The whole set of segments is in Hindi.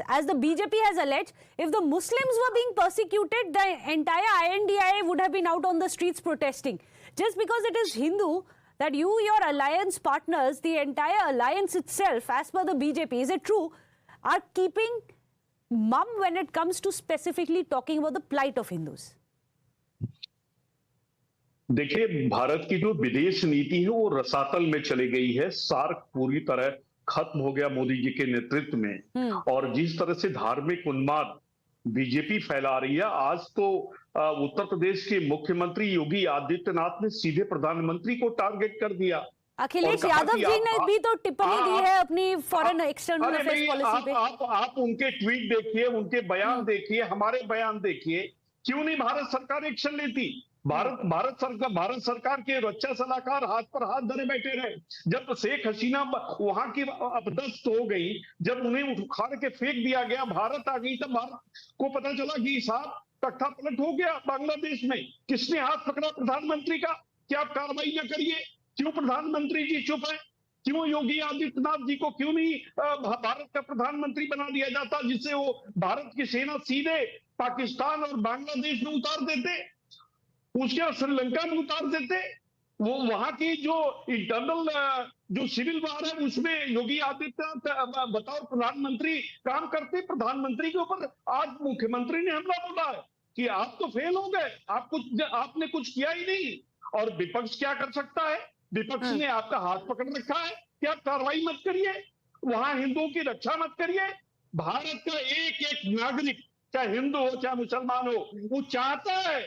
As the BJP has alleged, if the Muslims were being persecuted, the entire INDIA would have been out on the streets protesting. Just because it is Hindu, that you, your alliance partners, the entire alliance itself, as per the BJP, is it true, are keeping mum when it comes to specifically talking about the plight of Hindus? देखिए, भारत की जो विदेश नीति है वो रसातल में चली गई है। सार्क पूरी तरह खत्म हो गया मोदी जी के नेतृत्व में। और जिस तरह से धार्मिक उन्माद बीजेपी फैला रही है, आज तो उत्तर प्रदेश के मुख्यमंत्री योगी आदित्यनाथ ने सीधे प्रधानमंत्री को टारगेट कर दिया। अखिलेश यादव जी ने भी तो टिप्पणी दी है अपनी फॉरेन एक्सटर्नल अफेयर्स पॉलिसी पे। आप उनके ट्वीट देखिए, उनके बयान देखिए, हमारे बयान देखिए। क्यों नहीं भारत सरकार एक्शन लेती? भारत सरकार के रक्षा सलाहकार हाथ पर हाथ धरे बैठे रहे। जब शेख हसीना वहां की अपदस्थ हो गई, जब उन्हें उखाड़ के फेंक दिया गया, भारत आ गई, तब भारत को पता चला कि साहब तख्ता पलट हो गया बांग्लादेश में। किसने हाथ पकड़ा प्रधानमंत्री का? क्या आप कार्रवाई न करिए? क्यों प्रधानमंत्री जी चुप है? क्यों योगी आदित्यनाथ जी को क्यों नहीं भारत का प्रधानमंत्री बना दिया जाता, जिससे वो भारत की सेना सीधे पाकिस्तान और बांग्लादेश में उतार देते, उसके बाद श्रीलंका में उतार देते? वो वहां की जो इंटरनल जो सिविल वार है उसमें योगी आदित्यनाथ बतौर प्रधानमंत्री काम करते। प्रधानमंत्री के ऊपर आज मुख्यमंत्री ने हमला बोला है कि आप तो फेल हो गए, आपने कुछ किया ही नहीं। और विपक्ष क्या कर सकता है? विपक्ष ने आपका हाथ पकड़ रखा है कि आप कार्रवाई मत करिए, वहां हिंदुओं की रक्षा मत करिए। भारत का एक एक नागरिक, चाहे हिंदू हो चाहे मुसलमान हो, वो चाहता है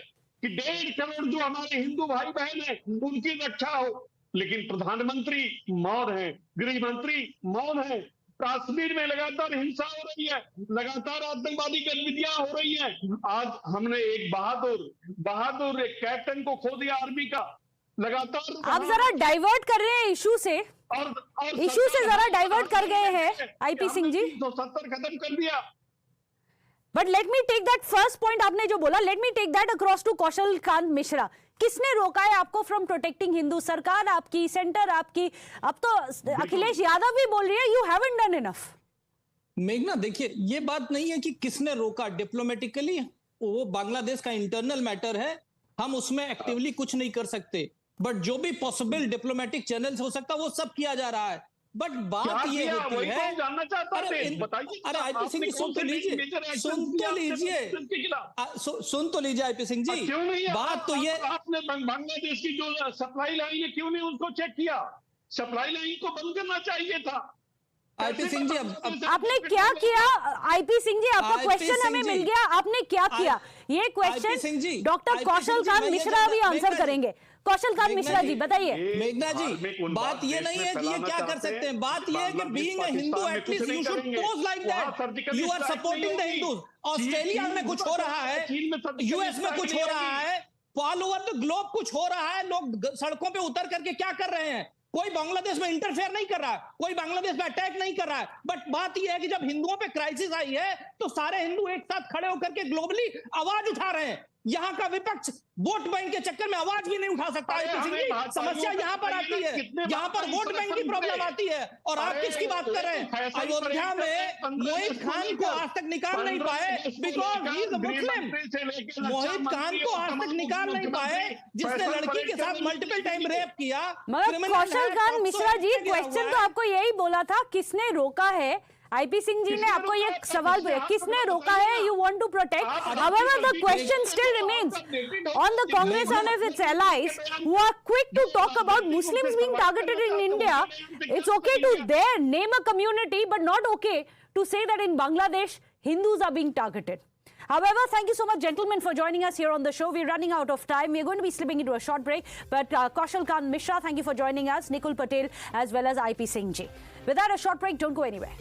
कि 1.5 करोड़ जो हमारे हिंदू भाई बहन है उनकी रक्षा हो। लेकिन प्रधानमंत्री मौन है, गृह मंत्री मौन है। कश्मीर में लगातार हिंसा हो रही है, लगातार आतंकवादी गतिविधियां हो रही हैं। आज हमने एक बहादुर एक कैप्टन को खो दिया आर्मी का। लगातार आप जरा डाइवर्ट कर रहे हैं इशू से, इशू से जरा डाइवर्ट कर गए हैं आईपी सिंह जी। 270 खत्म कर दिया। But let me take that first point आपने जो बोला, let me take that across to Kaushal Kant Mishra. किसने रोका है आपको फ्रॉम प्रोटेक्टिंग हिंदू? सरकार आपकी, सेंटर आपकी? अब तो अखिलेश यादव भी बोल रही है यू हैवंट डन इनफ। मेघना, देखिए ये बात नहीं है कि किसने रोका। डिप्लोमेटिकली वो बांग्लादेश का इंटरनल मैटर है, हम उसमें एक्टिवली कुछ नहीं कर सकते। बट जो भी पॉसिबल डिप्लोमेटिक चैनल्स हो सकता है वो सब किया जा रहा है। बट बात ये होती है, जानना चाहता अरे आईपी सिंह जी सुन तो लीजिए आईपी सिंह जी, बात तो ये आपने बांग्लादेश की जो सप्लाई लाइन है क्यों नहीं उसको चेक किया? सप्लाई लाइन को बंद करना चाहिए था। आईपी सिंह जी आपने क्या किया? आईपी सिंह जी आपका क्वेश्चन हमें मिल गया, आपने क्या किया? ये क्वेश्चन डॉक्टर कौशल कांत मिश्रा भी आंसर करेंगे। कौशल कांत मिश्रा जी बताइए। मेघना जी, बात ये नहीं है कि ये क्या कर सकते हैं, बात ये है कि being a Hindu at least you should pose like that, you are supporting the Hindus. Australia में कुछ हो रहा है, यूएस में कुछ हो रहा है, ऑल ओवर द ग्लोब कुछ हो रहा है। लोग सड़कों पे उतर करके क्या कर रहे हैं? कोई बांग्लादेश में इंटरफेयर नहीं कर रहा है, कोई बांग्लादेश में अटैक नहीं कर रहा है। बट बात यह है कि जब हिंदुओं पे क्राइसिस आई है तो सारे हिंदू एक साथ खड़े होकर के ग्लोबली आवाज उठा रहे हैं। यहाँ का विपक्ष वोट बैंक के चक्कर में आवाज भी नहीं उठा सकता। समस्या यहाँ पर आती है, यहाँ पर वोट बैंक की प्रॉब्लम आती है। और आप किसकी बात कर रहे हैं? अयोध्या में मोहित खान को आज तक निकाल नहीं पाए बिकॉज ही इज अ मुस्लिम। मोहित खान को आज तक निकाल नहीं पाए जिसने लड़की के साथ मल्टीपल टाइम रेप किया। मगर कौशल कांत मिश्रा जी, क्वेश्चन तो आपको यही बोला था, किसने रोका है? आईपी सिंह जी ने आपको ये सवाल पूछा, किसने रोका है? You want to protect, however the question still remains on the Congress and of its allies who are quick to talk about Muslims being targeted in India. It's okay to there name a community, but not okay to say that in Bangladesh Hindus are being targeted. However, thank you so much, gentlemen, for joining us here on the show. We're running out of time. We're going to be slipping into a short break. But Kaushal Kant Mishra, thank you for joining us. Nikul Patel, as well as IP Singh ji. Without a short break, don't go anywhere.